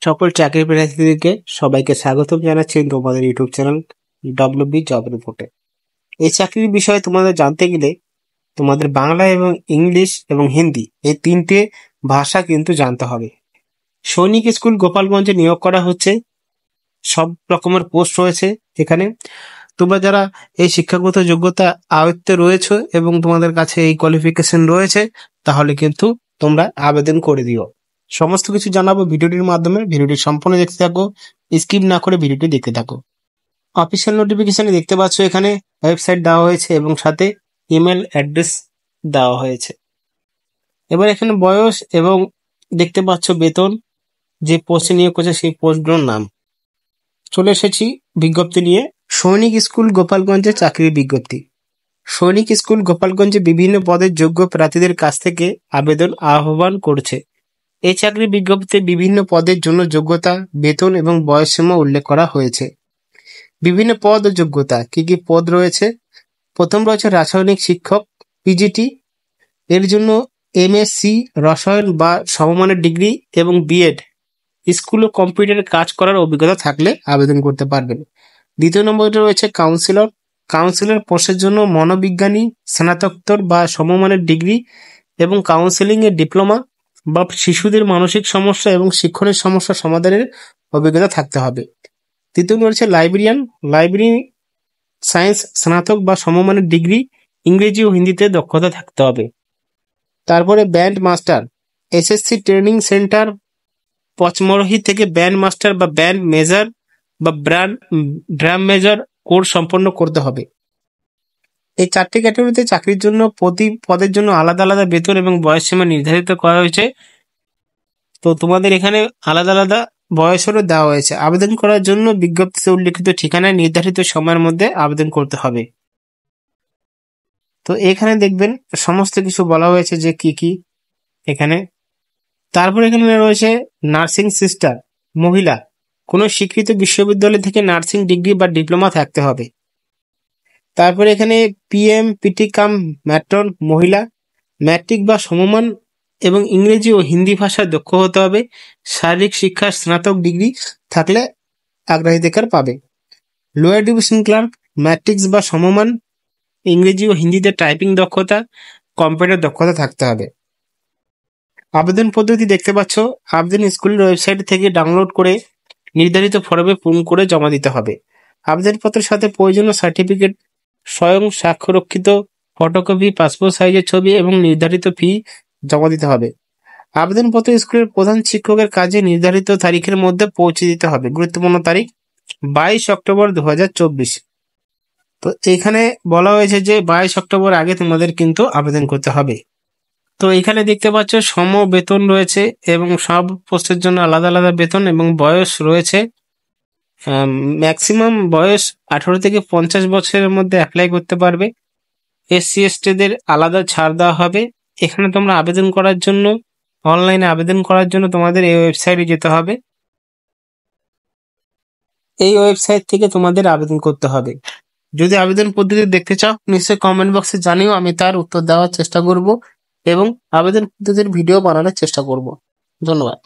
সকল চাকরি প্রার্থীদেরকে সবাইকে স্বাগতম জানাচ্ছি তোমাদের ইউটিউব চ্যানেল ডব্লিউবি জব রিপোর্টে। এই চাকরির বিষয়ে তোমাদের জানতে গেলে তোমাদের বাংলা এবং ইংলিশ এবং হিন্দি এই তিনটে ভাষা কিন্তু জানতে হবে। সৈনিক স্কুল গোপালগঞ্জে নিয়োগ করা হচ্ছে, সব রকমের পোস্ট রয়েছে এখানে। তোমরা যারা এই শিক্ষাগত যোগ্যতা আয়ত্তে রয়েছে এবং তোমাদের কাছে এই কোয়ালিফিকেশন রয়েছে, তাহলে কিন্তু তোমরা আবেদন করে দিও। সমস্ত কিছু জানাবো ভিডিওটির মাধ্যমে। ভিডিওটি সম্পূর্ণ দেখতে থাকো, স্কিপ না করে ভিডিওটি দেখতে থাকো। অফিসিয়াল নোটিফিকেশনে দেখতে পাচ্ছ এখানে ওয়েবসাইট দেওয়া হয়েছে এবং সাথে ইমেল অ্যাড্রেস দেওয়া হয়েছে। এবার এখানে বয়স এবং দেখতে পাচ্ছ বেতন, যে পোস্টে নিয়োগ করছে সেই পোস্টগুলোর নাম। চলে এসেছি বিজ্ঞপ্তি নিয়ে। সৈনিক স্কুল গোপালগঞ্জে চাকরির বিজ্ঞপ্তি। সৈনিক স্কুল গোপালগঞ্জে বিভিন্ন পদের যোগ্য প্রার্থীদের কাছ থেকে আবেদন আহ্বান করছে। এই চাকরির বিজ্ঞপ্তিতে বিভিন্ন পদের জন্য যোগ্যতা, বেতন এবং বয়সসীমা উল্লেখ করা হয়েছে। বিভিন্ন পদ ও যোগ্যতা কি কি পদ রয়েছে? প্রথম রয়েছে রাসায়নিক শিক্ষক পিজিটি, এর জন্য এমএসসি রসায়ন বা সমমানের ডিগ্রি এবং বিএড স্কুল ও কম্পিউটারে কাজ করার অভিজ্ঞতা থাকলে আবেদন করতে পারবেন। দ্বিতীয় নম্বরে রয়েছে কাউন্সিলর। কাউন্সিলর পোস্টের জন্য মনোবিজ্ঞানী স্নাতকোত্তর বা সমমানের ডিগ্রি এবং কাউন্সেলিং এর ডিপ্লোমা বা শিশুদের মানসিক সমস্যা এবং শিক্ষণের সমস্যা সমাধানের অভিজ্ঞতা থাকতে হবে। তৃতীয় রয়েছে লাইব্রেরিয়ান। লাইব্রেরি সায়েন্স স্নাতক বা সমমানের ডিগ্রি, ইংরেজি ও হিন্দিতে দক্ষতা থাকতে হবে। তারপরে band master. SSC training centre Pachmarhi থেকে ব্যান্ড মাস্টার বা ব্যান্ড মেজর বা ড্রাম মেজর কোর্স সম্পন্ন করতে হবে। এই চারটি ক্যাটাগরিতে চাকরির জন্য প্রতি পদের জন্য আলাদা আলাদা বেতন এবং বয়সসীমা নির্ধারিত করা হয়েছে। তো তোমাদের এখানে আলাদা আলাদা বয়সেরও দেওয়া হয়েছে। আবেদন করার জন্য বিজ্ঞপ্তিতে উল্লেখিত ঠিকানায় নির্ধারিত সময়ের মধ্যে আবেদন করতে হবে। তো এখানে দেখবেন সমস্ত কিছু বলা হয়েছে যে কি কি এখানে। তারপর এখানে রয়েছে নার্সিং সিস্টার মহিলা, কোনো স্বীকৃত বিশ্ববিদ্যালয় থেকে নার্সিং ডিগ্রি বা ডিপ্লোমা থাকতে হবে। তারপরে এখানে পিএম পিটি কাম ম্যাট্রন মহিলা, ম্যাট্রিক বা সমমান এবং ইংরেজি ও হিন্দি ভাষায় দক্ষ হতে হবে। শারীরিক শিক্ষা স্নাতক ডিগ্রি থাকলে অগ্রাধিকার পাবে। লোয়ার ডিভিশন ক্লার্ক, ম্যাট্রিক্স বা সমমান, ইংরেজি ও হিন্দিতে টাইপিং দক্ষতা, কম্পিউটার দক্ষতা থাকতে হবে। আবেদন পদ্ধতি দেখতে পাচ্ছ। আবেদন স্কুলের ওয়েবসাইট থেকে ডাউনলোড করে নির্ধারিত ফর্মে পূরণ করে জমা দিতে হবে। আবেদনপত্রের সাথে প্রয়োজনীয় সার্টিফিকেট, স্বয়ং স্বাক্ষরক্ষিত ফটোকপি, পাসপোর্ট সাইজের ছবি এবং নির্ধারিত ফি জমা দিতে হবে। আবেদনপত্র স্কুলের প্রধান শিক্ষকের কাজে নির্ধারিত তারিখের মধ্যে পৌঁছে দিতে হবে। গুরুত্বপূর্ণ তারিখ 22 অক্টোবর 2024। তো এখানে বলা হয়েছে যে 22 অক্টোবর আগে তোমাদের কিন্তু আবেদন করতে হবে। তো এখানে দেখতে পাচ্ছ সম বেতন রয়েছে এবং সব পোস্টের জন্য আলাদা আলাদা বেতন এবং বয়স রয়েছে। ম্যাক্সিমাম বয়স 18 থেকে 50 বছরের মধ্যে অ্যাপ্লাই করতে পারবে। এসসি এসটিদের আলাদা ছাড় দেওয়া হবে। এখানে তোমরা আবেদন করার জন্য, অনলাইনে আবেদন করার জন্য তোমাদের এই ওয়েবসাইটে যেতে হবে। এই ওয়েবসাইট থেকে তোমাদের আবেদন করতে হবে। যদি আবেদন পদ্ধতি দেখতে চাও নিশ্চয়ই কমেন্ট বক্সে জানিও, আমি তার উত্তর দেওয়ার চেষ্টা করব এবং আবেদন পদ্ধতির ভিডিও বানানোর চেষ্টা করব। ধন্যবাদ।